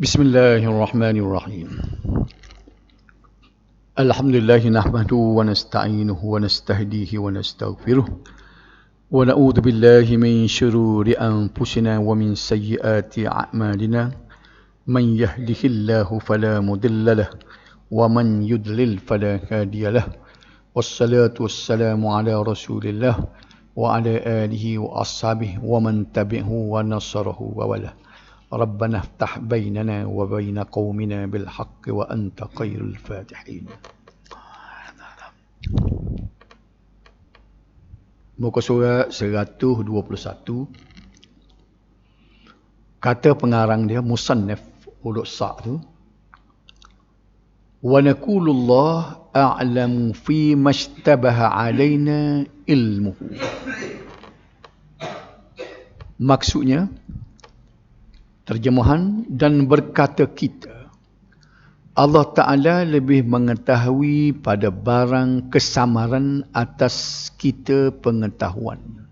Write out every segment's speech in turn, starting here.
Bismillahirrahmanirrahim. Alhamdulillah nahmaduhu wa nasta'inuhu wa nastahdihi wa nastaghfiruh wa na'udzu billahi min shururi anfusina wa min sayyiati a'malina. Man yahdihillahu fala mudilla lahu wa man yudlil fala hadiya lahu. Wassalatu wassalamu ala Rasulillah wa ala alihi wa ashabihi wa man tabi'ahu wa nasarahu wa wala. ربنا افتح بيننا وبين قومنا بالحق وأنت خير الفاتحين. Muka surat 121. Kata pengarang dia Musannaf Ulul Sa' tu, wa naqulullah a'lamu fi mashtabaha alaina ilmuhu. Maksudnya, terjemahan, dan berkata kita, Allah Ta'ala lebih mengetahui pada barang kesamaran atas kita pengetahuan.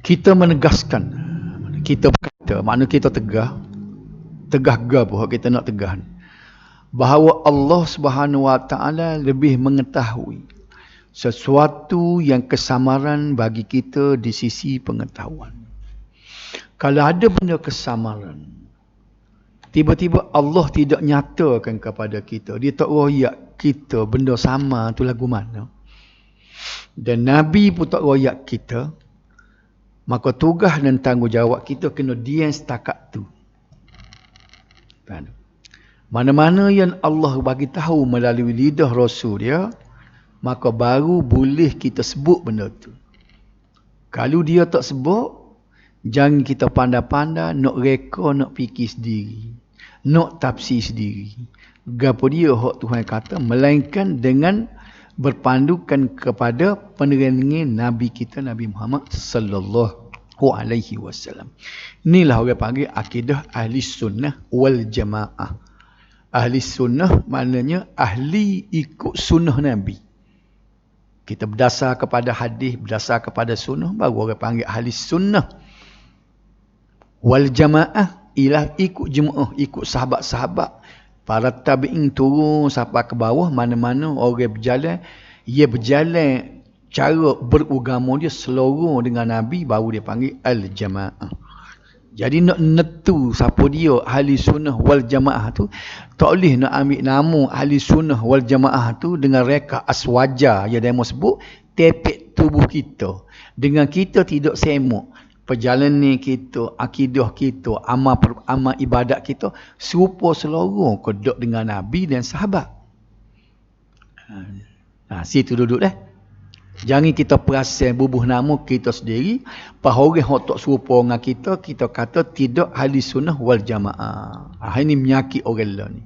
Kita menegaskan, kita berkata, makna kita tegah gap, kita nak tegah, bahawa Allah Subhanahu Wa Ta'ala lebih mengetahui sesuatu yang kesamaran bagi kita di sisi pengetahuan. Kalau ada benda kesamaran, tiba-tiba Allah tidak nyatakan kepada kita, dia tak royak kita benda sama tu lagu mana, dan Nabi pun tak royak kita, maka tugas dan tanggungjawab kita kena diam setakat tu. Mana-mana yang Allah bagi tahu melalui lidah Rasul dia, maka baru boleh kita sebut benda tu. Kalau dia tak sebut, jangan kita pandai-pandai nak reka, nak fikir sendiri, nak tafsir sendiri. Gapo dia hak Tuhan kata, melainkan dengan berpandukan kepada penerangan Nabi kita, Nabi Muhammad sallallahu alaihi wasallam. Inilah orang panggil akidah ahli sunnah wal jamaah. Ahli sunnah maknanya ahli ikut sunnah Nabi. Kita berdasar kepada hadis, berdasar kepada sunnah, baru orang panggil ahli sunnah. Wal jamaah ialah ikut jemaah, ikut sahabat-sahabat, para tabi'in turun sampai ke bawah, mana-mana orang berjalan, ia berjalan cara beragama dia seluruh dengan Nabi, baru dia panggil al-jamaah. Jadi nak netu siapa dia ahli sunnah wal jamaah tu, tak boleh nak ambil nama ahli sunnah wal jamaah tu dengan reka aswaja yang dia mau sebut tepek tubuh kita, dengan kita tidak semak perjalanan kita, akidah kita, amal ibadat kita serupa seluruh kedok dengan Nabi dan sahabat. Situ duduk dah. Jangan kita perasan bubuh nama kita sendiri, bahawa orang yang tak serupa dengan kita kata tidak ahli sunnah wal jamaah. Ini menyakit orang lain ni.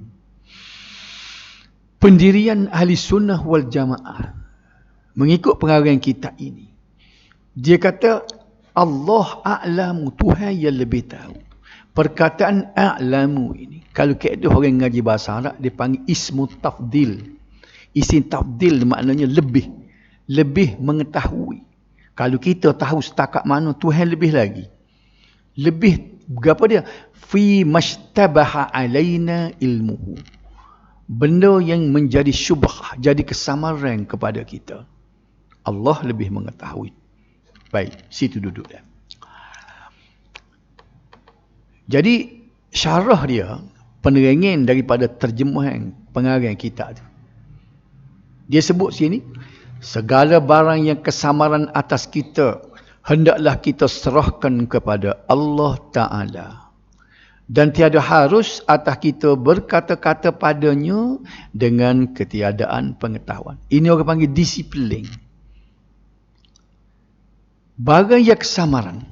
Pendirian ahli sunnah wal jamaah mengikut pengarang kitab ini, dia kata Allah a'lamu, Tuhan yang lebih tahu. Perkataan a'lamu ini, kalau kaedah orang ngaji bahasa Arab, dia panggil ismu tafdil. Isim tafdil maknanya lebih mengetahui. Kalau kita tahu setakat mana, Tuhan lebih lagi. Lebih, apa dia? Fi mashtabaha alaina ilmuhu. Benda yang menjadi syubhah, jadi kesamaran kepada kita, Allah lebih mengetahui. Baik, situ duduk dia. Jadi, syarah dia, penerangan daripada terjemahan pengarang kitab tu, dia sebut sini, segala barang yang kesamaran atas kita, hendaklah kita serahkan kepada Allah Ta'ala. Dan tiada harus atas kita berkata-kata padanya dengan ketiadaan pengetahuan. Ini orang panggil disiplin. Barang yang kesamaran,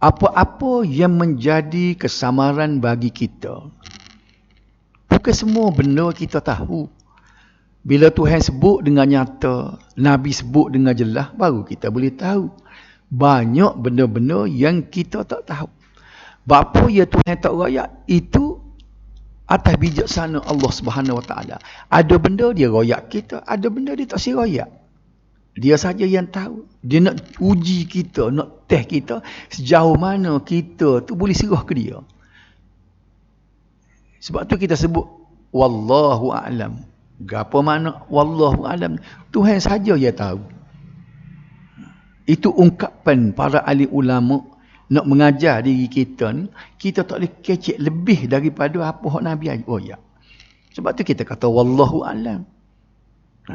apa-apa yang menjadi kesamaran bagi kita, bukan semua benda kita tahu. Bila Tuhan sebut dengan nyata, Nabi sebut dengan jelas, baru kita boleh tahu. Banyak benda-benda yang kita tak tahu. Bapa ya Tuhan tak royak, itu atas bijaksana Allah Subhanahu Wa Taala. Ada benda dia royak kita, ada benda dia tak si royak. Dia saja yang tahu. Dia nak uji kita, nak test kita sejauh mana kita tu boleh serah ke dia. Sebab tu kita sebut wallahu a'lam. Gapo makna wallahu a'lam? Tuhan saja yang tahu. Itu ungkapan para ahli ulama nak mengajar diri kita ni, kita tak boleh kecek lebih daripada apa hak Nabi ajar. Oh ya. Sebab tu kita kata wallahu a'lam.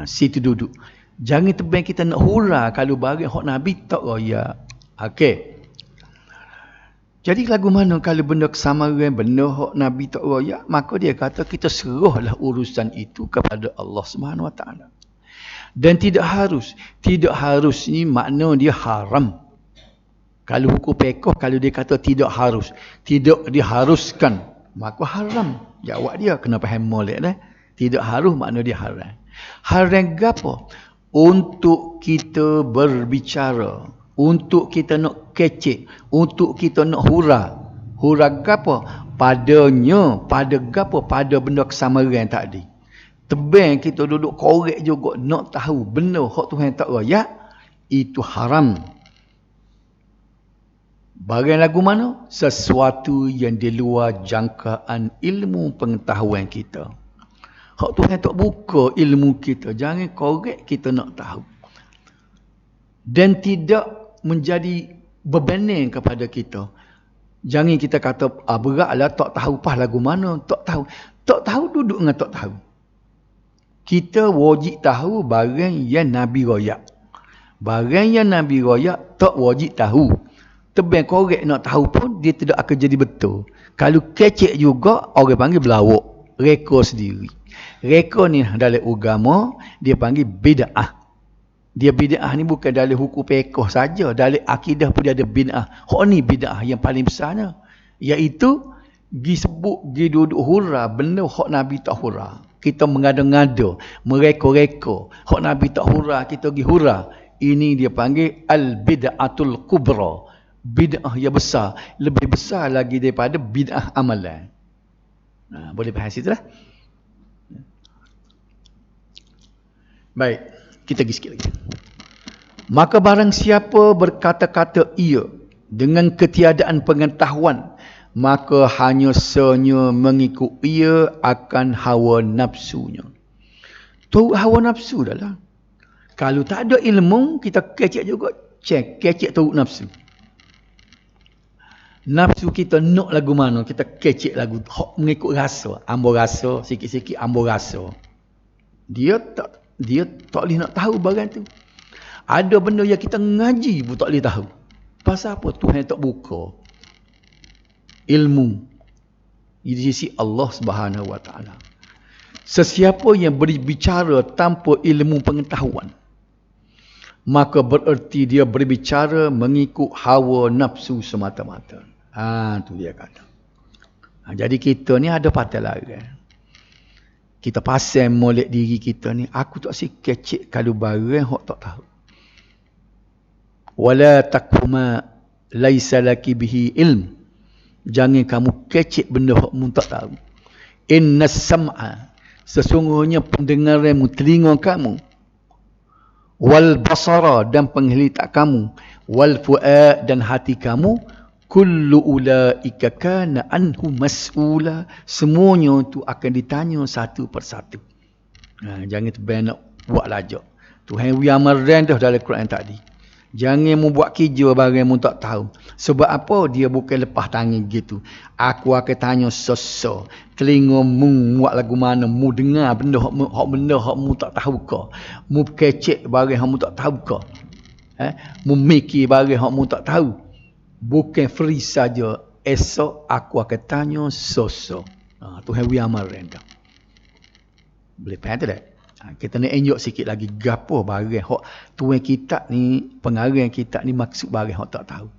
Situ duduk. Jangan tebang kita nak hura kalau barang hak Nabi tak raya. Okey. Jadi lagu mana kalau benda kesamaran, benda hak Nabi tak raya, maka dia kata kita serahlah urusan itu kepada Allah Subhanahu Wa Taala. Dan tidak harus ni makna dia haram. Kalau hukum fiqh kalau dia kata tidak harus, tidak diharuskan, maka haram. Jawab dia kena faham molek dah. Tidak harus makna dia haram. Haram gapo? Untuk kita berbicara, untuk kita nak kecek, untuk kita nak hura. Hura gapo? Padanya, pada gapo? Pada benda kesamaran tadi. Tebang kita duduk korek juga nak tahu benda hak Tuhan tak raya, itu haram. Bagian lagu mana? Sesuatu yang di luar jangkaan ilmu pengetahuan kita. Hak Tuhan tak buka ilmu kita. Jangan korek kita nak tahu. Dan tidak menjadi bebanan kepada kita. Jangan kita kata, beratlah tak tahu pas lagu mana. Tak tahu. Tak tahu duduk dengan tak tahu. Kita wajib tahu barang yang Nabi royak. Barang yang Nabi royak tak wajib tahu. Tebang korek nak tahu pun dia tidak akan jadi betul. Kalau kecek juga orang panggil belawak. Reka sendiri. Reka ni dalam agama dia panggil bid'ah. Dia bid'ah ni bukan dalam hukum fiqh saja, dalam akidah pun dia ada bid'ah. Hak ni bid'ah yang paling besarnya, iaitu disebut gi duduk hura benda hak Nabi tak hura. Kita mengada-ngada, mereka-reka. Hak Nabi tak hura, kita gi hura. Ini dia panggil al-bid'atul kubra. Bid'ah yang besar, lebih besar lagi daripada bid'ah amalan. Boleh faham situ lah. Baik, kita pergi sikit lagi. Maka barang siapa berkata-kata ia dengan ketiadaan pengetahuan, maka hanya senya mengikut ia akan hawa nafsunya. Tu hawa nafsu dah lah. Kalau tak ada ilmu, kita kecek juga. Kecek tu nafsu. Nafsu kita nak lagu mana, kita kecek lagu. Mengikut rasa. Ambo rasa, sikit-sikit ambo rasa. Dia tak boleh nak tahu barang tu. Ada benda yang kita ngaji pun tak boleh tahu. Pasal apa? Tuhan tak buka ilmu di sisi Allah Subhanahu Wa Taala. Sesiapa yang berbicara tanpa ilmu pengetahuan, maka bererti dia berbicara mengikut hawa nafsu semata-mata. Tu dia kata. Jadi kita ni ada patah larang. Kita pasal molek diri kita ni, aku tak si kecek kalau barang hak tak tahu. Wala takuma laisa laki bihi ilm. Jangan kamu kecek benda hak mu tak tahu. Innas sam'a, sesungguhnya pendengaranmu, telinga kamu, wal basara, dan penglihatan kamu, wal fuad, dan hati kamu, kullu ulaika kana anhu mas'ula, semuanya tu akan ditanya satu persatu. Jangan tebang nak buat lajak. Tuhan wi amaran dah dalam Quran tadi. Jangan mu buat kerja barang mu tak tahu. Sebab apa? Dia bukan lepas tangan gitu. Aku akan tanya sesuatu. Telinga mu buat lagu mana? Mu dengar benda hak mu tak tahu ke? Mu kecek barang hak mu tak tahu ke? Mu mikir barang hak mu tak tahu. Bukan free saja. Esok aku akan tanya sesuatu. Tuhan wi amaran dah. Boleh faham tak? Kita nak enjok sikit lagi gapo barang hak tuan kita ni, pengarang kita ni maksud barang hak tak tahu.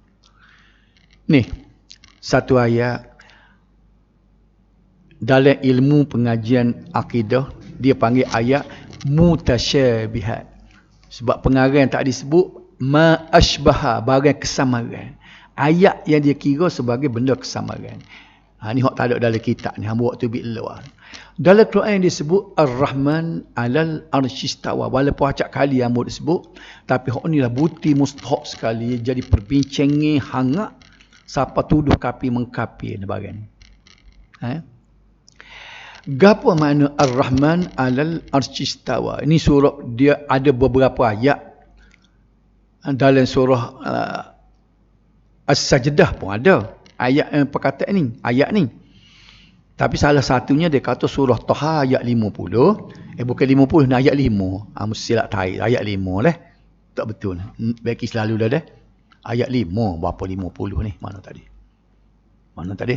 Ni satu ayat dalam ilmu pengajian akidah, dia panggil ayat mutasyabihat. Sebab pengarang tak disebut ma asbaha, barang kesamaran. Ayat yang dia kira sebagai benda kesamaran. Ni hak tak ada dalam kitab ni, hamba waktu bit luar. Dalam Quran disebut Ar-Rahman alal arsyistawa. Walaupun acak kali hamba disebut, tapi hak ni lah buti mustahak sekali jadi perbincangan hangat siapa tuduh kapi mengkapi ni bagian. Gapo makna Ar-Rahman alal arsyistawa? Ini surah dia ada beberapa ayat dalam surah As-Sajdah pun ada ayat perkataan ni, ayat ni. Tapi salah satunya dia kata surah Taha ayat 50. Bukan 50, ni ayat 5. Mesti silap tarik ayat 5 lah. Tak betul. Bagi selalu dah. Ayat 5, berapa 50 ni? Mana tadi?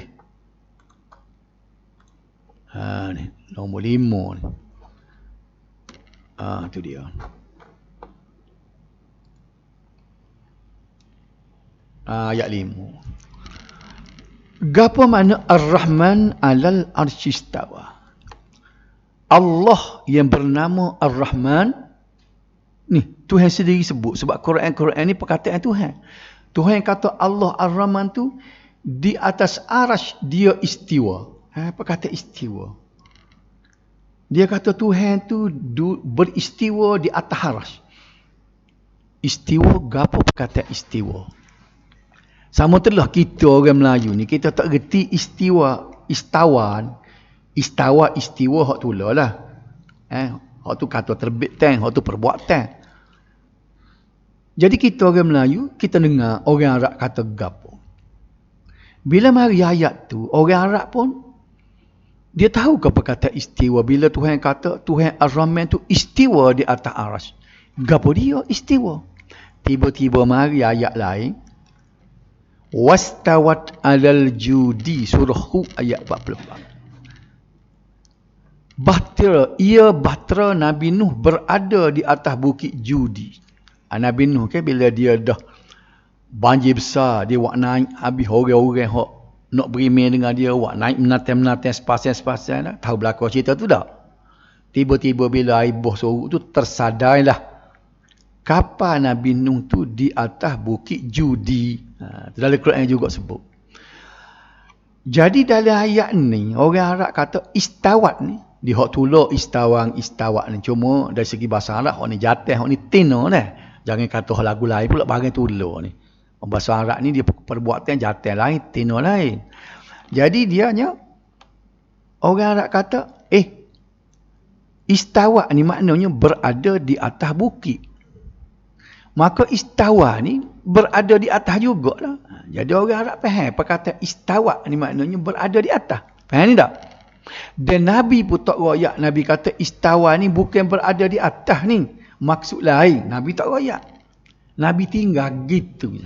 Ni nombor 5 ni. Tu dia. Ayat 5. Gapo makna Ar-Rahman alal arsyistawa? Allah yang bernama Ar-Rahman ni Tuhan sendiri sebut, sebab Quran ni perkataan Tuhan. Tuhan kata Allah Ar-Rahman tu di atas arasy dia istiwa. Perkataan istiwa. Dia kata Tuhan tu beristiwa di atas arasy. Istiwa, gapo perkataan istiwa? Sama telah kita orang Melayu ni, kita tak reti istiwa, istawa, istiwa hak tu lah. Hak tu kata terbitan, hak tu perbuatan. Jadi kita orang Melayu, kita dengar orang Arab kata gapo. Bila mari ayat tu, orang Arab pun dia tahu ke perkataan istiwa. Bila Tuhan kata Tuhan Ar-Rahman tu istiwa di atas arasy. Gapo dia istiwa? Tiba-tiba mari ayat lain. Wastawat alal judi, surah Hud ayat 44. Bahtera Nabi Nuh berada di atas bukit Judi. Nabi Nuh bila dia dah banjir besar, dia wak naik habis orang-orang hok nak berimeh dengan dia, wak naik menatang-menatang sepasang-sepasang dah. Tahu belakang cerita tu dah. Tiba-tiba bila air boh sorok tu tersadarlah kapal Nabi Nuh tu di atas bukit Judi. Dalam Quran juga sebut. Jadi dalam ayat ni, orang Arab kata istawat ni, di hak tulak istawat ni. Cuma dari segi bahasa Arab, hak ni jatah, hak ni tina lah. Jangan kata lagu lain pula barang tulak ni. Bahasa Arab ni dia perbuatan jatah lain, tina lain. Jadi dianya, orang Arab kata, istawat ni maknanya berada di atas bukit. Maka istawa ni berada di atas jugalah. Jadi orang Arab faham perkataan istawa ni maknanya berada di atas. Faham ni tak? Dan Nabi pun tak royak. Nabi kata istawa ni bukan berada di atas ni. Maksud lain. Nabi tak royak. Nabi tinggal gitu.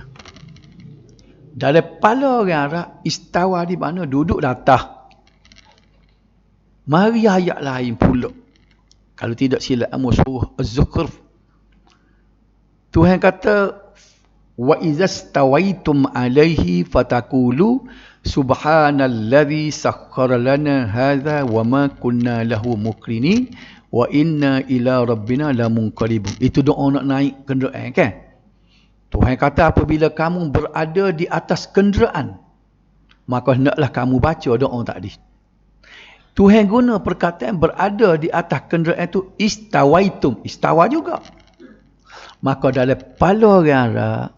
Dalam kepala orang Arab, istawa di mana? Duduk di atas. Mari ayat lain pula. Kalau tidak silap surah Az-Zukhruf. Tuhan kata wa izastawaitum alaihi fatakulu subhanallazi sakhkhara lana hadza wama kunna lahu muqrinin wa inna ila rabbina lamunqalibun. Itu doa nak naik kenderaan kan? Tuhan kata apabila kamu berada di atas kenderaan, maka hendaklah kamu baca doa tadi. Tuhan guna perkataan berada di atas kenderaan itu istawaitum, istawa juga. Maka dalam kepala orang Arab,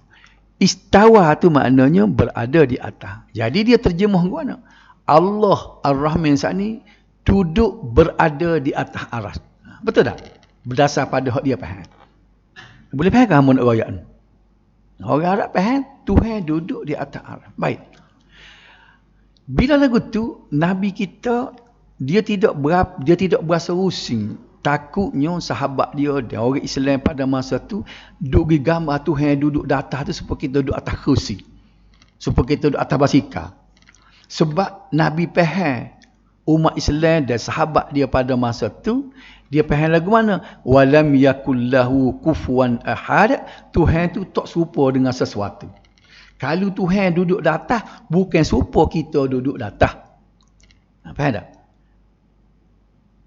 istawa tu maknanya berada di atas. Jadi dia terjemah ke mana? Allah Ar-Rahman saat ni duduk berada di atas aras. Betul tak? Berdasar pada hak dia faham. Boleh faham ke hamba nak royak ni? Orang Arab faham Tuhan duduk di atas aras. Baik. Bila lagu tu Nabi kita dia tidak berasa rusing. Takutnya sahabat dia dan orang Islam pada masa tu duduk gambar Tuhan duduk di atas tu supaya kita duduk atas kursi. Supaya kita duduk atas basikal. Sebab Nabi faham umat Islam dan sahabat dia pada masa tu dia faham lagu mana? Walam yakullahu kufuwan ahad. Tuhan tu tak serupa dengan sesuatu. Kalau Tuhan duduk di atas, bukan serupa kita duduk di atas. Faham tak?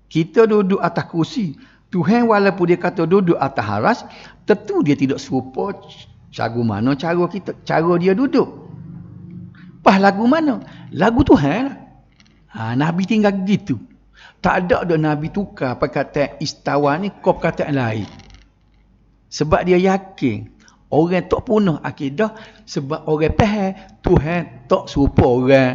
Kita duduk atas kursi. Tuhan walaupun dia kata duduk atas aras, tentu dia tidak serupa cara mana cara kita, cara dia duduk. Lagu mana? Lagu Tuhan lah. Nabi tinggal gitu. Tak ada Nabi tukar perkataan istawa ni ke perkataan lain. Sebab dia yakin orang tak punah akidah sebab orang faham Tuhan tak serupa orang.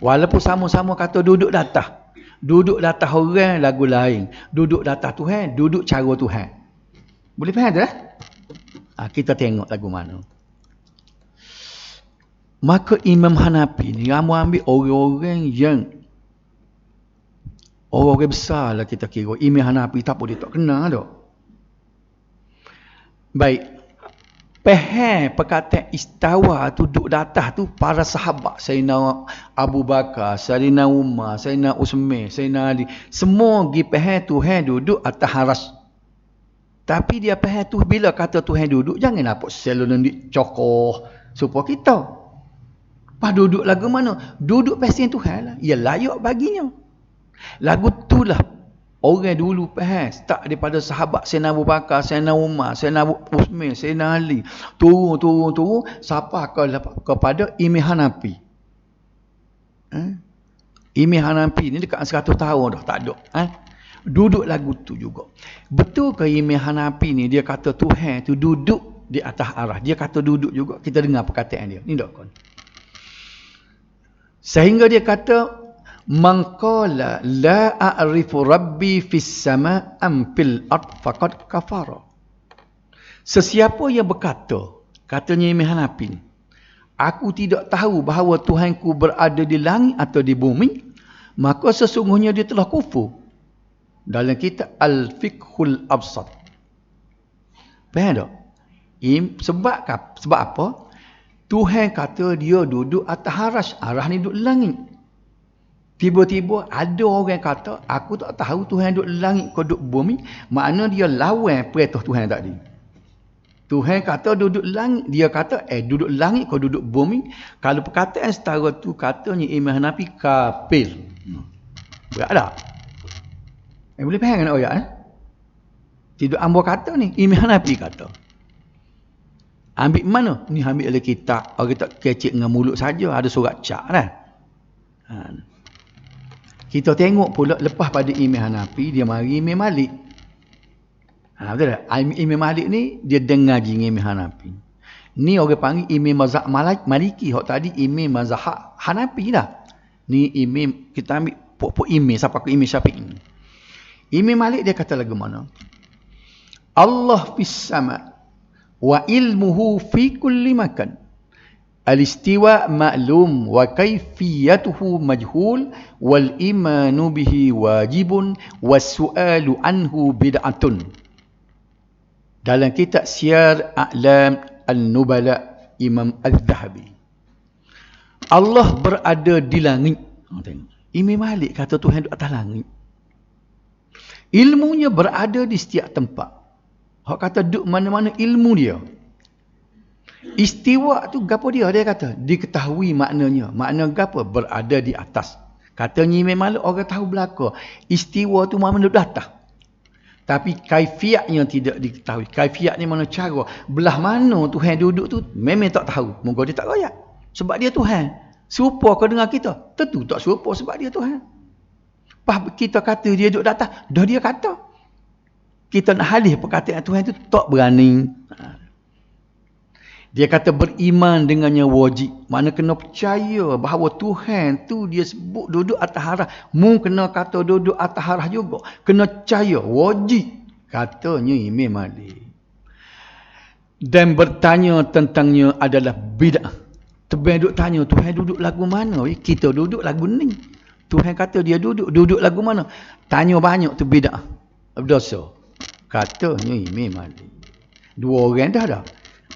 Walaupun sama-sama kata duduk datang. Duduk datang orang lagu lain. Duduk datang Tuhan, duduk cara Tuhan. Boleh faham tak? Kita tengok lagu mana. Maka Imam Hanafi ni kamu ambil orang-orang yang orang besar lah kita kira. Imam Hanafi tak boleh tak kenal tak. Baik. Perkataan istawa tu duduk datang tu para sahabat. Sayyidina Abu Bakar, Sayyidina Umar, Sayyidina Utsman, Sayyidina Ali. Semua pergi faham Tuhan duduk atas haras. Tapi dia faham tu bila kata Tuhan duduk, jangan nampak selon cokoh supaya kita. Pas duduk lagu mana? Duduk pasien Tuhan lah. Ia layak baginya. Lagu tu lah orang dulu faham. Start daripada sahabat Sayyidina Abu Bakar, Sayyidina Umar, Sayyidina Utsman, Sayyidina Ali. Turun. Sampai kepada Imam Hanafi. Imam Hanafi ni dekat 100 tahun dah. Tak ada. Duduk lagu tu juga. Betul ke Imam Hanafi ni dia kata Tuhan tu duduk di atas arah. Dia kata duduk juga. Kita dengar perkataan dia. Ni tak kan. Sehingga dia kata man qala la a'rifu rabbi fis sama' am fil ard faqad kafara. Sesiapa yang berkata, katanya Imam Hanafi ni, aku tidak tahu bahawa Tuhanku berada di langit atau di bumi, maka sesungguhnya dia telah kufur. Dalam kitab Al-Fiqhul Absat. Faham tak? Sebab apa? Tuhan kata dia duduk atas aras. Aras ni duduk langit. Tiba-tiba ada orang kata, aku tak tahu Tuhan duduk langit ke duduk bumi. Makna dia lawan perintah Tuhan tadi. Tuhan kata duduk langit. Dia kata, duduk langit ke duduk bumi. Kalau perkataan setara tu, katanya Imam Hanafi kafir. Berat tak? Boleh faham kan ayat? Tidak ambo kata ni. Imam Hanafi kata. Ambil mana? Ni ambil oleh kitab. Orang tak kecik dengan mulut saja. Ada surat cak kan? Kita tengok pula lepas pada Imam Hanafi, dia mari Imam Malik. Betul tak? Imam Malik ni, dia dengar je Imam Hanafi. Ni orang panggil Imam Mazhab Maliki. Hak tadi Imam Mazhab Hanafi dah. Ni Imam, kita ambil pokok Imam, siapa ke Imam Syafi'i. Imam Malik dia kata lagu mana? Allah fis sama' wa ilmuhu fi kulli makan. Al-istiwa ma'lum wa kaifiyatuhu majhul wal imanu bihi wajibun was-su'alu anhu bid'atun. Dalam kitab Siyar A'lam An-Nubala Imam Al-Zahabi. Allah berada di langit. Imam Malik kata Tuhan duduk atas langit. Ilmunya berada di setiap tempat. Hak kata duduk mana-mana ilmu dia. Istiwa tu gapo dia kata? Diketahui maknanya. Makna gapo? Berada di atas. Katanya Imam Malik orang tahu belaka. Istiwa tu mana duduk atas. Tapi kaifiatnya tidak diketahui. Kaifiat ni mana cara. Belah mana Tuhan duduk tu memang tak tahu. Moga dia tak royak. Sebab dia Tuhan. Serupa kau dengar kita? Tentu tak serupa sebab dia Tuhan. Pas kita kata dia duduk datang, dah dia kata. Kita nak halih perkataan Tuhan itu tak berani. Dia kata beriman dengannya wajib. Mana kena percaya bahawa Tuhan tu dia sebut duduk atas harah. Mu kena kata duduk atas harah juga. Kena percaya, wajib. Katanya Imam Malik. Dan bertanya tentangnya adalah bid'ah. Tebing duduk tanya, Tuhan duduk lagu mana? Kita duduk lagu ni. Tuhan kata dia duduk lagu mana? Tanya banyak tu bid'ah. Berdosa. Katanya Imam Malik. Dua orang dah.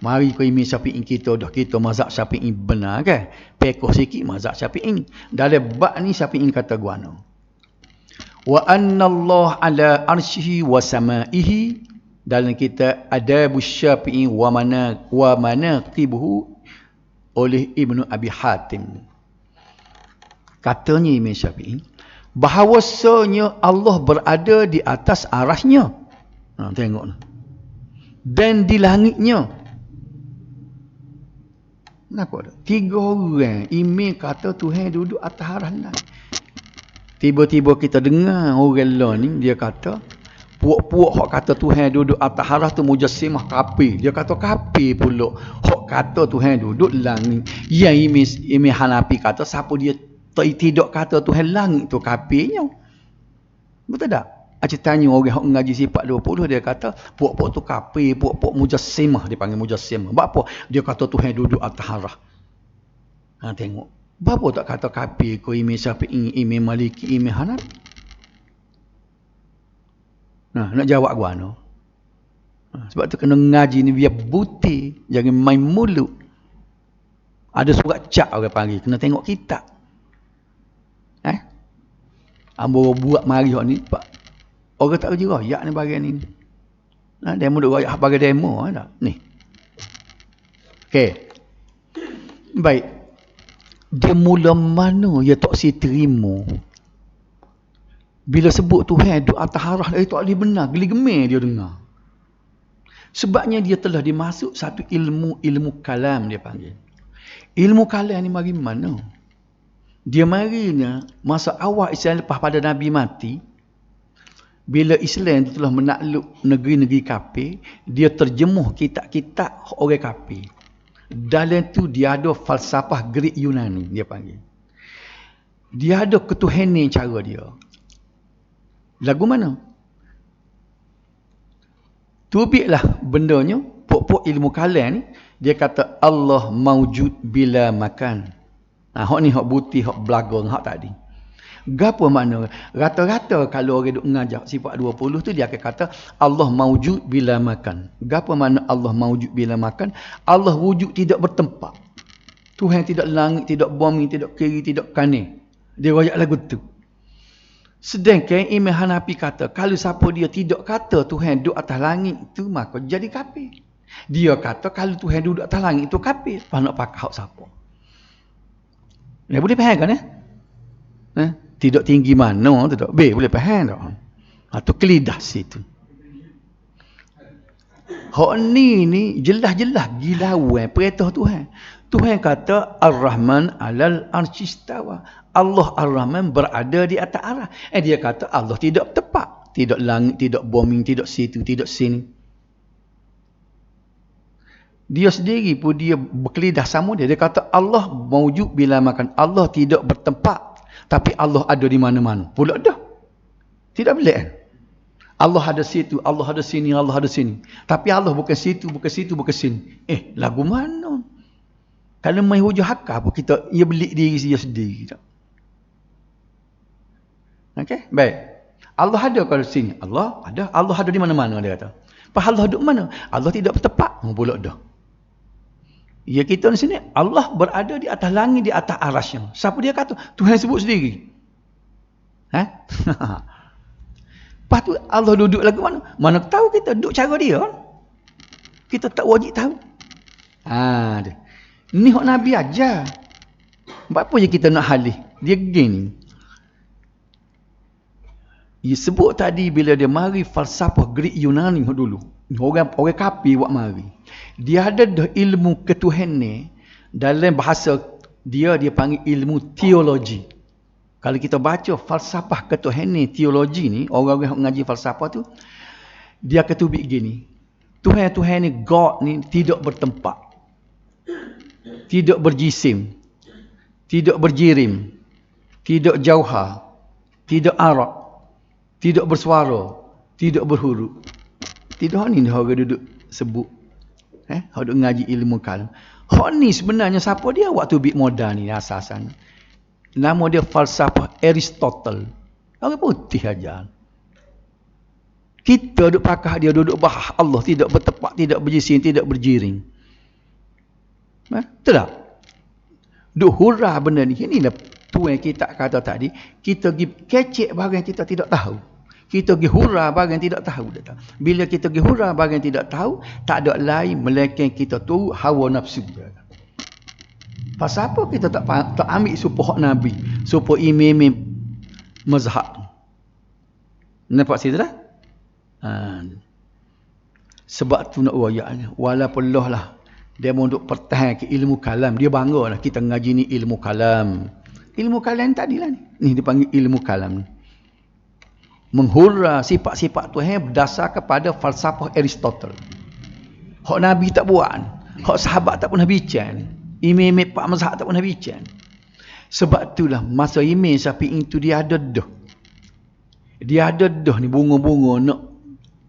Mari ke Imam Syafi'i kita dah. Kita mazhab Syafi'i benar kan? Pekoh sikit mazhab Syafi'i. Dalam bab ni Syafi'i kata guana. Wa anna Allah ala arsyihi wa sama'ihi. Dalam kita Adabus Syafi'i wa manaqibuhu oleh Ibnu Abi Hatim. Katanya Imam Syafi'i, bahawasanya Allah berada di atas arasnya. Tengok. Dan di langitnya. Kenapa? 3 orang. Imam kata Tuhan duduk atas aras langit. Tiba-tiba kita dengar orang lain ni, dia kata, puak-puak hak kata Tuhan duduk atas harah tu mujassimah kafir. Dia kata kafir pula. Hak kata Tuhan duduk langit. Yang Imam Hanafi kata, siapa dia tidak kata Tuhan langit tu kafirnya. Betul tak? Acik tanya orang yang mengaji sifat 20, dia kata, puak-puak tu kafir, puak-puak mujassimah, dia panggil mujassimah. Sebab apa? Dia kata Tuhan duduk atas harah. Ha, tengok. Bapa tak kata kafir ko Imam Syafi'i, Imam Maliki, Imam Hanafi? Nah, nak jawab gua no. Sebab tu kena ngaji ni biar buti, jangan main mulut. Ada surat cak orang panggil, kena tengok kitab. Ambo buat mari hok ni, pak. Orang tak kerja royak ni bagian ni. Nah, demo duk royak bagi demo tak? Ni. Okey. Baik. Dia mula mana dia tak si terima bila sebut Tuhan duduk atas harah dia tak boleh benar, geli-gemir dia dengar. Sebabnya dia telah dimasuk satu ilmu kalam dia panggil. Ilmu kalam ni mari mana? Dia marinya masa awal Islam lepas pada Nabi mati, bila Islam telah menakluk negeri-negeri kafir, dia terjemuh kitab-kitab orang kafir. Dalam tu dia ada falsafah Greek Yunani dia panggil. Dia ada ketuhanan cara dia. Lagu mana? Tubiklah bendanya, pokok ilmu kalam ni, dia kata Allah maujud bila makan. Nah, hak ni hak buti, hak belagong, hak tadi. Gapo makna? Rata-rata kalau orang duk ngajak sifat 20 tu dia akan kata Allah maujud bila makan. Gapo makna Allah maujud bila makan? Allah wujud tidak bertempat. Tuhan tidak langit, tidak bumi, tidak kiri, tidak kanan. Dia royak lagu tu. Sedangkan Imam Hanafi kata kalau siapa dia tidak kata Tuhan duduk atas langit tu maka jadi kafir. Dia kata kalau Tuhan duduk atas langit itu kafir. Apa nak pakai hak siapa? Ya boleh faham kan Tidak tinggi mana tu tak. Boleh faham tak? Tu kelidah situ. Hak ni jelas-jelas gilauan perintah Tuhan. Tuhan kata Ar-Rahman 'alal arsy istawa. Allah Ar-Rahman berada di atas arah. Dia kata Allah tidak tepat, tidak langit, tidak bumi, tidak situ, tidak sini. Dia sendiri pun dia berkelidah sama dia. Dia kata Allah maujud bila makan. Allah tidak bertempat. Tapi Allah ada di mana-mana. Pula dah. Tidak boleh kan? Allah ada situ, Allah ada sini, Allah ada sini. Tapi Allah bukan situ, bukan situ, bukan sini. Lagu mana? Kalau main hujah hakah pun kita, ia belik diri dia sendiri. Okey? Baik. Allah ada kalau sini. Allah ada. Allah ada di mana-mana dia kata. Apa Allah duduk mana? Allah tidak bertempat. Pula dah. Ya kita di sini Allah berada di atas langit, di atas arasnya. Siapa dia kata? Tuhan sebut sendiri. Lepas tu Allah duduk lagu mana? Mana tahu kita duduk cara dia kan? Kita tak wajib tahu. Ni hak Nabi ajar. Apa je kita nak halih? Dia gini. Dia sebut tadi bila dia mari falsafah Greek Yunani dulu. Orang kafir buat mari. Dia ada ilmu ketuhanan dalam bahasa dia panggil ilmu teologi. Kalau kita baca falsafah ketuhanan teologi ni, orang-orang yang mengaji falsafah tu, dia akan tubik gini. Tuhan ni, God ni tidak bertempat. Tidak berjisim. Tidak berjirim. Tidak jauhar. Tidak arak. Tidak bersuara. Tidak berhuruf. Tidak ni orang duduk sebut. Orang duduk ngaji ilmu kalam. Hak ni sebenarnya siapa dia? Waktu big moda ni asasan. Nama dia falsafah Aristotle. Orang putih aja. Kita duduk pakah dia duduk bahas Allah tidak bertepat, tidak berjisim, tidak berjiring. Betul tak? Duk hurah benda ni. Inilah tuan kita kata tadi. Kita pergi kecek bahagian kita tidak tahu. Kita pergi hurah bahagian tidak tahu. Bila kita pergi hurah bahagian tidak tahu, tak ada lain melainkan kita turut hawa nafsu. Pasal apa kita tak ambil supaya hak Nabi, supaya imam mazhab. Nampak situ dah? Sebab tu nak wayak, walaupun Allah lah dia mau duk pertahan ke ilmu kalam, dia bangga lah kita ngaji ni ilmu kalam. Ilmu kalam tadilah ni. Ni dipanggil ilmu kalam. Menghurra sifat-sifat Tuhan berdasar kepada falsafah Aristotle. Hak Nabi tak buat. Hak sahabat tak pernah bincang. Imam pak mazhab tak pernah bincang. Sebab itulah masa Imam Syafi'i itu dia ada dah. Dia ada dah ni bunga-bunga nak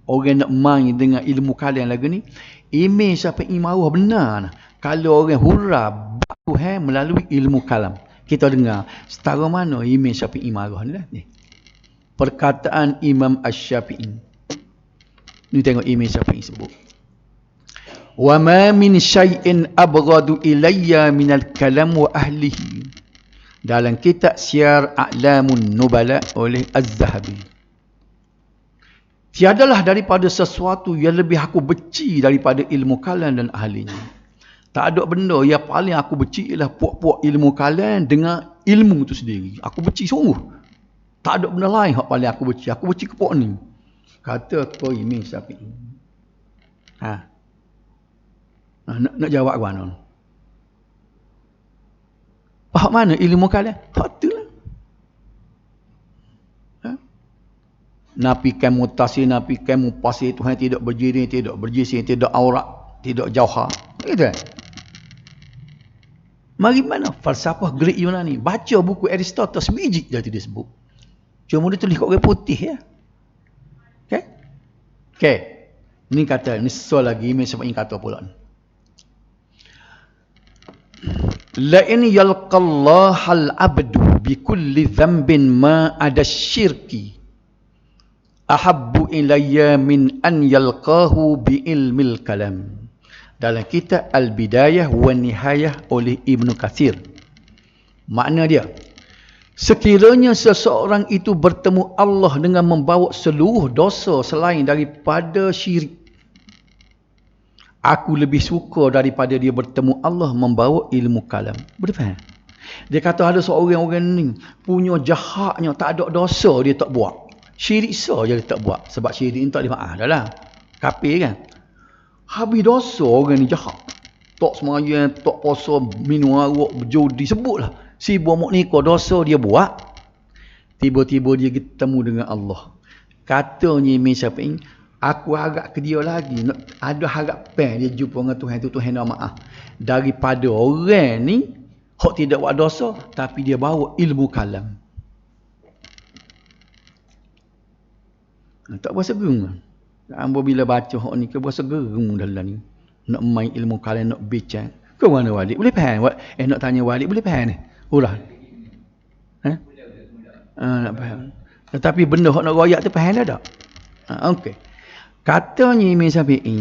orang nak main dengan ilmu kalam lagu ni. Imam Syafi'i marah benar nah. Kalau orang hurra Tuhan melalui ilmu kalam. Kita dengar setara mana Imam Syafi'i marah ni lah ni. Perkataan Imam Asy-Syafi'i. Ni tengok Imam Syafi'i sebut. Wa ma min syai'in abghadu ilayya minal kalam wa ahlihi. Dalam kitab Syiar A'lamun Nubala oleh Az-Zahabi. Tiadalah daripada sesuatu yang lebih aku benci daripada ilmu kalam dan ahlinya. Tak ada benda yang paling aku benci ialah puak-puak ilmu kalam dengan ilmu itu sendiri. Aku benci sungguh. Tak ada benda lain yang paling aku benci. Aku benci kepok ni. Kata kau Imam Syafi'i. Nak jawab ke mana? Hak mana ilmu kalam? Hak tu lah. Nafikan mutasi, nafikan mupasi Tuhan tidak berdiri, tidak berjisim, tidak aurat, tidak jauhar. Gitu kan? Mari mana falsafah Greek Yunani. Baca buku Aristotle sebiji dia tidak sebut. Cuma dia tulis kat orang putih ya. Okey? Okey. Ni kata, ni soal lagi Imam Syafi'i kata pula ni. La in yalqallahal abdu bi kulli dhanbin ma ada syirki ahabbu ilayya min an yalqahu bi ilmil kalam. Dalam kitab Al-Bidayah wa Nihayah oleh Ibn Katsir. Makna dia, sekiranya seseorang itu bertemu Allah dengan membawa seluruh dosa selain daripada syirik, aku lebih suka daripada dia bertemu Allah membawa ilmu kalam. Boleh faham? Dia kata ada seorang orang ni punya jahatnya, tak ada dosa dia tak buat. Syirik saja dia tak buat. Sebab syirik ni tak dimaaf dah lah. Kafir kan? Habis dosa orang ni jahat. Tak semayang, tak puasa, minum arak, berjudi, sebutlah. Si bomok ni kau dosa dia buat. Tiba-tiba dia ketemu dengan Allah. Katanya Imam Syafi'i, aku harap ke dia lagi. Ada harapan dia jumpa dengan Tuhan tu, Tuhan nak maaf. Daripada orang ni, hak tidak buat dosa, tapi dia bawa ilmu kalam. Tak berasa gerung. Ambo bila baca hak ni, ke berasa gerung dalam ni. Nak main ilmu kalam, nak bincang. Ke mana Walid? Boleh faham? Nak tanya Walid, boleh faham ni? Ulah. Nak faham. Tetapi benda hak nak royak tu faham dah tak? Okey. Katanya Imam Syafi'i,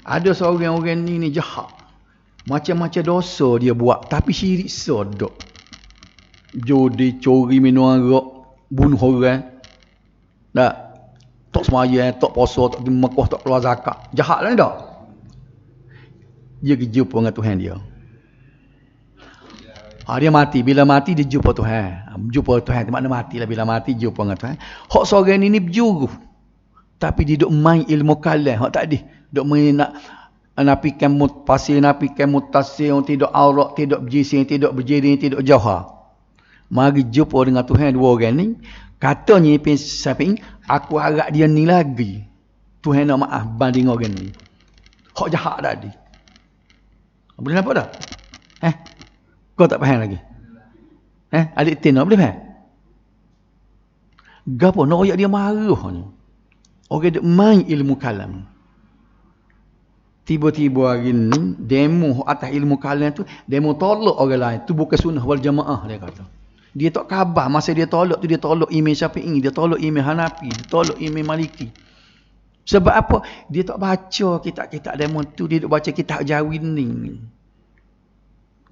ada seorang orang ni jahat. Macam-macam dosa dia buat, tapi syirik sodok. Judi, curi, minum arak, bunuh orang. Tak? Tak semayang, tak puasa, tak pergi Mekah, tak keluar zakat. Jahat lah ni tak? Dia jumpa dengan Tuhan dia. Dia mati. Bila mati, dia jumpa Tuhan. Jumpa Tuhan, makna mati lah. Bila mati, jumpa dengan Tuhan. Hak seorang ni berjuru. Tapi dia duk main ilmu kalam. Hak tak ada. Duk main nak nafikan pasir, nafikan mutasir, tidak aurat, tidak berjisim, tidak berjirim, tidak jauhar. Mari jumpa dengan Tuhan dua orang ni. Katanya Ibn Syafi'i, aku harap dia ni lagi. Tuhan nak maaf banding orang ni. Hak jahat tadi. Boleh nampak tak? Kau tak faham lagi? Adik Tin boleh faham? Gapo nak royak dia marah ni. Orang dia main ilmu kalam. Tiba-tiba hari ni demo atas ilmu kalam tu, demo tolak orang lain. Tu bukan sunnah wal jamaah dia kata. Dia tak khabar masa dia tolak tu, dia tolak Imam Syafi'i, dia tolak Imam Hanafi, dia tolak Imam Maliki. Sebab apa? Dia tak baca kitab-kitab demo tu, dia tak baca kitab Jawin ni.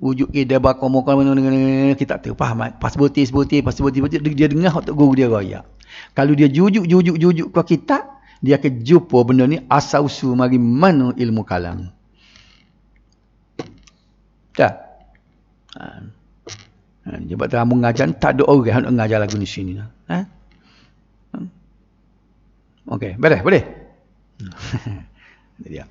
Wujud dia bakal mokal dengan kitab tu. Faham? Pas butir, dia dengar hak guru dia royak. Kalau dia jujuk ke kitab, dia akan jumpa benda ni asal-usul mari mana ilmu kalam. Tak? Sebab tu mengajar tak ada orang nak mengajar lagu di sini. Okey, boleh? Dia.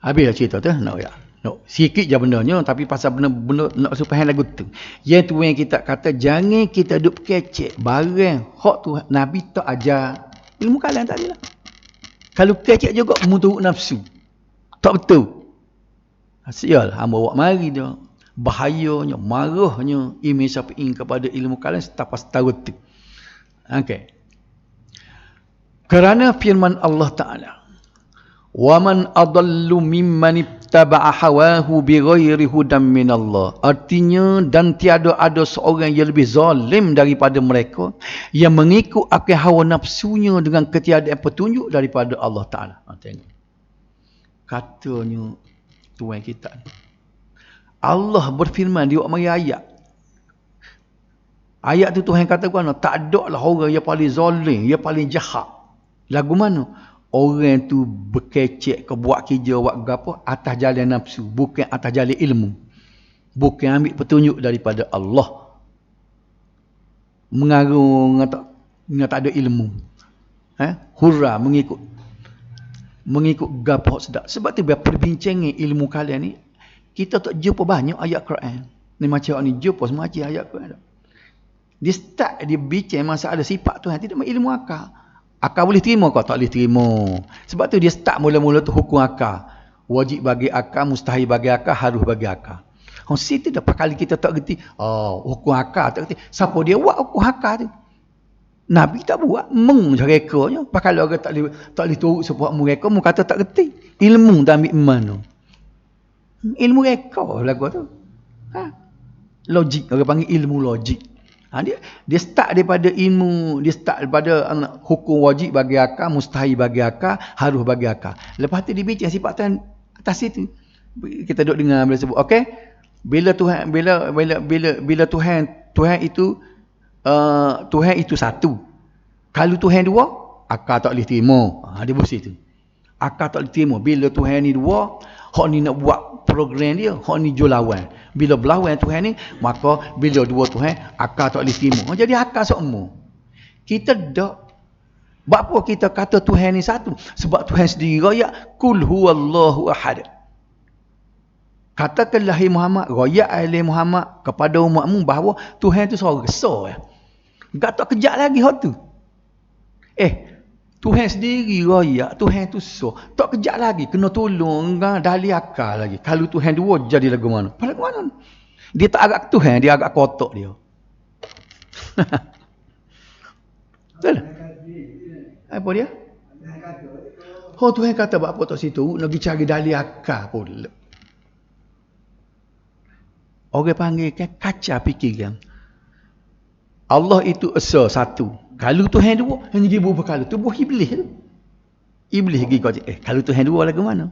Habis cerita tu, nak No, sikit je bendanya tapi pasal benda-benda nak supaya lagu tu. Yang tu yang kita kata jangan kita duk kecek barang hak tu Nabi tak ajar. Ilmu kalam tak adalah. Kalau kecek juga mutu nafsu. Tak betul. Sial hamba buat mari dia. Bahayanya, marahnya Imam Syafi'i kepada ilmu kalam setapas tahu tu. Okey. Kerana firman Allah Taala وَمَنْ أَضَلُّ مِمَّنِ اتَّبَعَ هَوَاهُ بِغَيْرِ هُدًى مِنَ اللَّهِ. Artinya, dan tiada ada seorang yang lebih zalim daripada mereka yang mengikut akal hawa nafsunya dengan ketiadaan petunjuk daripada Allah Ta'ala. Tengok. Katanya tuan kita. Allah berfirman di waktu ayat. Ayat tu Tuhan kata tak ada lah orang yang paling zalim, yang paling jahat. Lagu mana? Orang tu berkecek ke buat kerja buat gapo atas jalan nafsu, bukan atas jalan ilmu. Bukan ambil petunjuk daripada Allah. Mengarung tak ada ilmu. Hurra mengikut gapo sedap. Sebab tu biar perbincangan ilmu kalian ni kita tak jumpa banyak ayat Quran. Ni macam ni jumpa semua ayat Quran. Dia start dia bincang masalah sifat Tuhan tidak ilmu akal. Akal boleh terima kau tak boleh terima. Sebab tu dia start mula-mula tu hukum akal. Wajib bagi akal, mustahil bagi akal, harus bagi akal. Situ dah kali kita tak gerti. Hukum akal tak gerti. Siapa dia buat hukum akal tu? Nabi tak buat. Merekanya. Kalau orang tak boleh turut sebuah mereka, mu kata tak gerti. Ilmu tak ambil mana. Ilmu reka lagu tu. Logik. Orang panggil ilmu logik. Dia start daripada ilmu, dia start daripada hukum wajib bagi akal, mustahil bagi akal, harus bagi akal. Lepas tu dia bincang sifat Tuhan atas itu. Kita duduk dengar bila sebut, okey? Bila Tuhan itu satu. Kalau Tuhan dua, akal tak boleh terima. Dia bersih tu. Akal tak boleh terima. Bila Tuhan ni dua, hak ni nak buat program dia, hak ni jual lawan. Bila berlawan Tuhan ni, maka bila dua Tuhan, akal tak boleh terima. Jadi akal semua. Kita tak. Sebab apa kita kata Tuhan ni satu? Sebab Tuhan sendiri raya, Kul huwallahu ahad. Katakanlah hai Muhammad, raya alai Muhammad kepada umatmu bahawa Tuhan tu seorang besar. Tak kejap lagi hak tu. Tuhan sendiri raya, Tuhan tu so. Tak kejap lagi, kena tolong dali akal lagi. Kalau Tuhan dua, jadi lagu mana? Pada mana? Dia tak agak Tuhan, dia agak kotak dia. Betul? Apa dia? Tuhan kata apa tak situ, nak pergi cari dali akal pula. Orang panggil kan kaca fikiran. Allah itu esa satu. Kalau Tuhan dua, hanya dia berkala. Tu buah iblis tu. Iblis pergi kau kalau Tuhan dua lagu mana?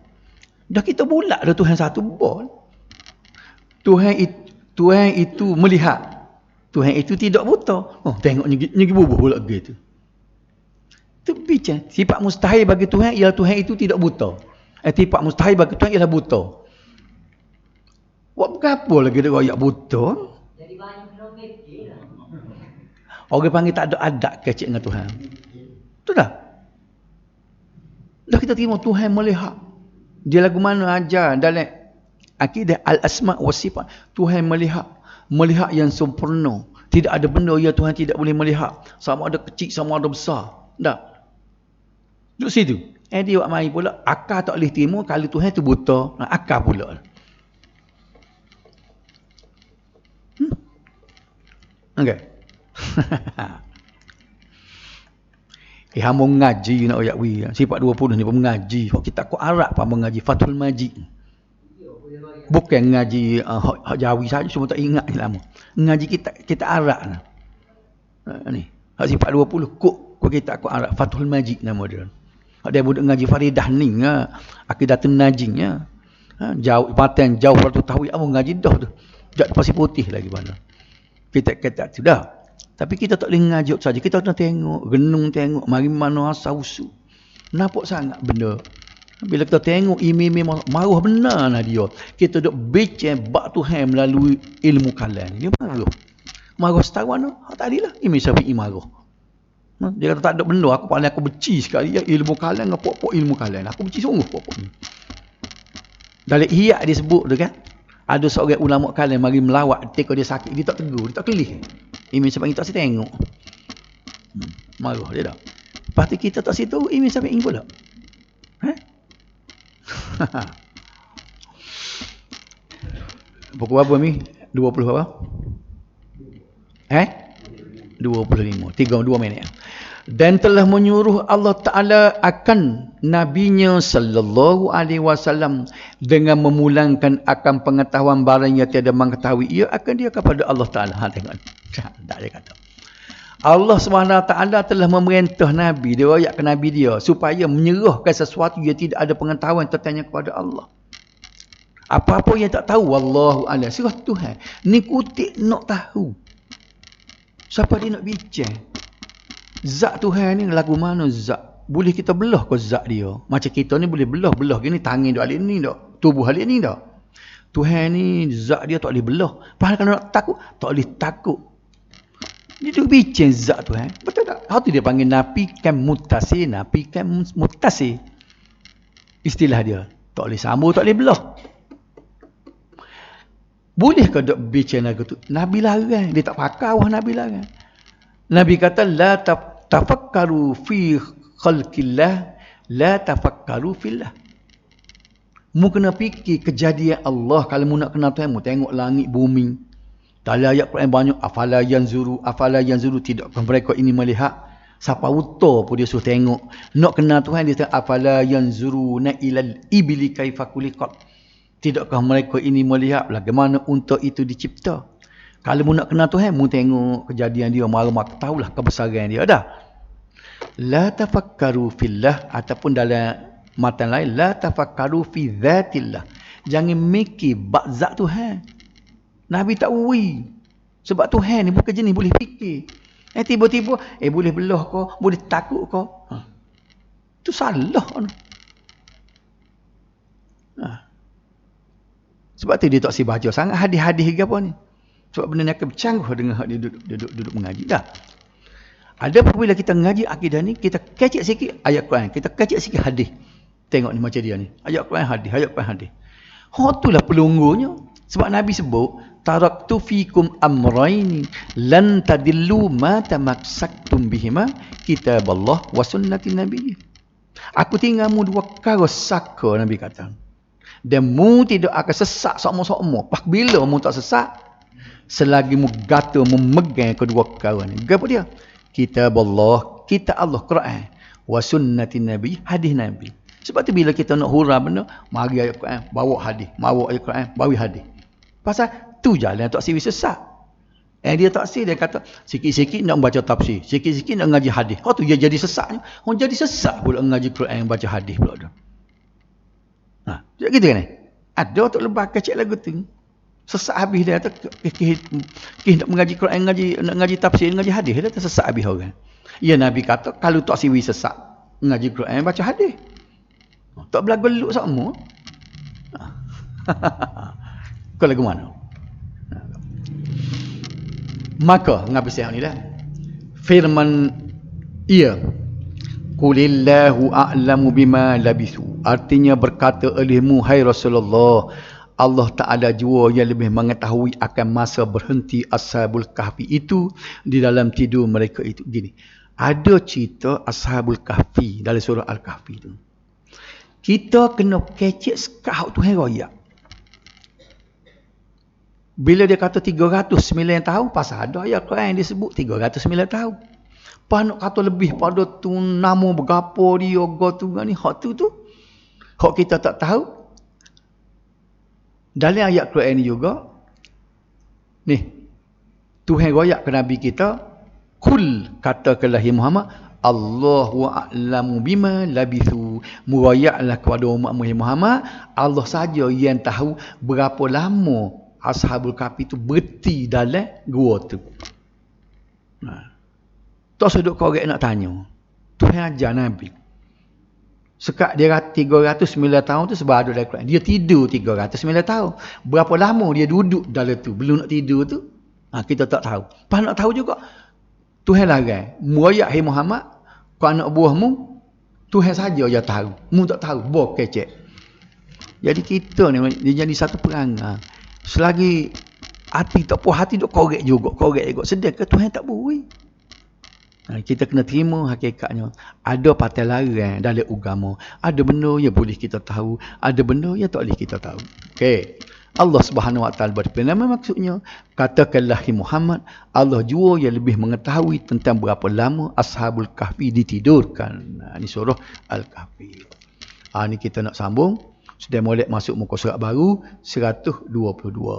Dah kita bulat dah Tuhan satu bol. Tuhan itu melihat. Tuhan itu tidak buta. Tengok nyegi bubuh pula gitu. Tu bincang. Sifat mustahil bagi Tuhan ialah Tuhan itu tidak buta. Sifat mustahil bagi Tuhan ialah buta. Buat apa lagi dia royak buta? Jadi banyak kilometer lah. Orang panggil tak ada adat kecil dengan Tuhan. Betul tak? Dah kita terima Tuhan melihat. Dia lagu mana ajar dalam akidah al-asma' wa sifat. Tuhan melihat. Melihat yang sempurna. Tidak ada benda yang Tuhan tidak boleh melihat. Sama ada kecil, sama ada besar. Tak? Duduk situ. Dia buat main pula. Akal tak boleh terima kalau Tuhan tu buta. Akal pula. Okey. Hamba mengaji nak ayat wi. Sifat 20 ni pun mengaji. Kita kau Arab pun mengaji Fathul Majid. Bukan mengaji hak Jawi saja cuma tak ingat lama. Mengaji kita Arab ni. Hak sifat 20 kok kita kau Arab Fathul Majid nama dia. Hak dia budak mengaji Faridah ni Aqidatun Najin jauh paten jauh waktu tahu apa mengaji dah tu. Jak pasir putih lagi mana. Kita kata sudah. Tapi kita tak boleh ngajuk saja. Kita kena tengok, renung tengok, mari mana asal usul. Nampak sangat benda. Bila kita tengok imam marah benar lah dia. Kita duk bincang bab Tuhan melalui ilmu kalam. Dia marah. Marah setawan tak adilah. Imam Syafi'i marah. Dia kata tak ada benda. Aku paling aku benci sekali ya ilmu kalam dengan pokok ilmu kalam. Aku benci sungguh pokok ni. Dalam Ihya disebut tu kan, ada seorang ulama kalam mari melawat ketika dia sakit, dia tak tegur, dia tak kelih. Imam Syafi'i tak tengok. Marah dia dah. Lepas tu kita tak situ, Imam Syafi'i pula. Pukul berapa ni? 20 berapa? 25. 32 minit. Dan telah menyuruh Allah Ta'ala akan Nabi-Nya sallallahu alaihi wasallam dengan memulangkan akan pengetahuan barang yang tiada mengetahui ia akan dia kepada Allah Ta'ala. Tengok. Tak dia kata. Allah SWT telah memerintah Nabi, dia ayatkan Nabi dia supaya menyerahkan sesuatu yang tidak ada pengetahuan tentangnya kepada Allah. Apa-apa yang tak tahu, wallahu a'lam, serah Tuhan. Ni kutik nak tahu. Siapa dia nak bincang? Zat Tuhan ni lagu mana zat? Boleh kita belah ke zat dia? Macam kita ni boleh belah gini, tangan dia alik ni tak? Tubuh alik ni tak? Tuhan ni zat dia tak boleh belah. Padahal kalau nak takut, tak boleh takut. Dia duk bincang zat Tuhan. Betul tak? How tu dia panggil nafikan mutasir, nafikan mutasir. Istilah dia. Tak boleh sambung, tak boleh belah. Boleh ke duk bincang lagu tu? Nabi larang. Dia tak pakai awak Nabi larang. Nabi kata, la tafakkaru fi khalqillah, la tafakkaru fillah. Mu kena fikir kejadian Allah. Kalau mu nak kenal Tuhan, mu tengok langit bumi. Dalam ayat Quran banyak, afala yanzuru, tidakkah mereka ini melihat? Siapa uta pun dia suruh tengok. Nak kenal Tuhan, dia kata, afala yanzuruna ilal ibli kaifa khuliqat. Tidakkah mereka ini melihat bagaimana unta itu dicipta? Kalau mu nak kenal Tuhan, mu tengok kejadian dia, mak tahulah kebesaran dia dah. La tafakkaru fillah, ataupun dalam matan lain, la tafakkaru fi dzatillah. Jangan mikir bab zat Tuhan. Nabi tak worry. Sebab Tuhan ni bukan jenis boleh fikir. Tiba-tiba, boleh belah kau, boleh takut kau. Itu salah. Sebab tu dia tak si baca sangat hadis-hadis ke apa ni. Sebab benda ni akan bercanggah dengan hak dia duduk mengaji. Dah. Ada apabila kita mengaji akidah ni, kita kecek sikit ayat Quran, kita kecek sikit hadis. Tengok ni macam dia ni. Ayat Quran hadis, ayat Quran hadis. Itulah pelunggunya. Sebab Nabi sebut, taraktu fikum amraini lan tadillu ma tamassaktum bihima kitaballah wa sunnati nabi. Aku tinggalmu dua perkara saka, Nabi kata. Dan mu tidak akan sesat sama-sama. Pak bila mu tak sesat? Selagi mu gata memegang kedua perkara ni. Apa dia? Kitab Allah, kitab Allah, Quran. Wa sunnati nabi, hadis Nabi. Sebab tu bila kita nak hurah benda, mari ayat Quran, bawa hadis. Bawa ayat Quran, bawa hadis. Pasal tu jalan tak siwi sesat. Dia tak si, dia kata, sikit-sikit nak baca tafsir. Sikit-sikit nak ngaji hadis. Tu dia jadi sesatnya. Orang jadi sesat pula ngaji Quran, baca hadis pula dah. Macam gitu kan? Ada untuk lebah kecil lagu tu. Sesak habis dia kata, nak mengaji Quran, nak ngaji tafsir, ngaji hadis, dia kata sesak habis orang. Ya Nabi kata, kalau tak siwi sesak, ngaji Quran, baca hadis. Tak berlagu luk sama. Kau lagu mana? Maka, ngabis yang ni dah. Firman ia. Qulillahu a'lamu bima labisu. Artinya berkata olehmu, hai Rasulullah, Allah Ta'ala jua yang lebih mengetahui akan masa berhenti Ashabul Kahfi itu di dalam tidur mereka itu. Gini, ada cerita Ashabul Kahfi dalam surah Al-Kahfi itu. Kita kena kecek sekahut Tuhan raya. Bila dia kata 309 tahun, pasal ada ayat Quran yang disebut 309 tahun. Pas nak kata lebih pada tu nama berapa dia tu ni, hak tu hak kita tak tahu. Dalam ayat Quran ni juga ni Tuhan royak ke Nabi kita, kul katakanlah ya Muhammad, Allahu a'lamu bima labithu. Murayaklah kepada umat Muhammad, Allah saja yang tahu berapa lama Ashabul Kahfi tu berhenti dalam gua tu. Tak sedut korek nak tanya. Tuhan ajar Nabi. Sekat dia 309 tahun tu sebab ada dalam Quran. Dia tidur 309 tahun. Berapa lama dia duduk dalam tu belum nak tidur tu? Kita tak tahu. Pas nak tahu juga, Tuhan larang. Muayyak hai Muhammad, kau anak buahmu, Tuhan saja yang tahu. Mu tak tahu. Buah kecek. Jadi kita ni dia jadi satu perangai. Selagi hati tak puas hati duk korek juga. Sedih ke Tuhan tak beri. Kita kena terima hakikatnya. Ada patah larang dalam agama. Ada benda yang boleh kita tahu. Ada benda yang tak boleh kita tahu. Okey. Allah Subhanahu Wa Taala berfirman, maksudnya katakanlah Muhammad, Allah jua yang lebih mengetahui tentang berapa lama Ashabul Kahfi ditidurkan. Ini surah Al-Kahfi. Ni kita nak sambung. Sudah molek masuk muka surat baru 122.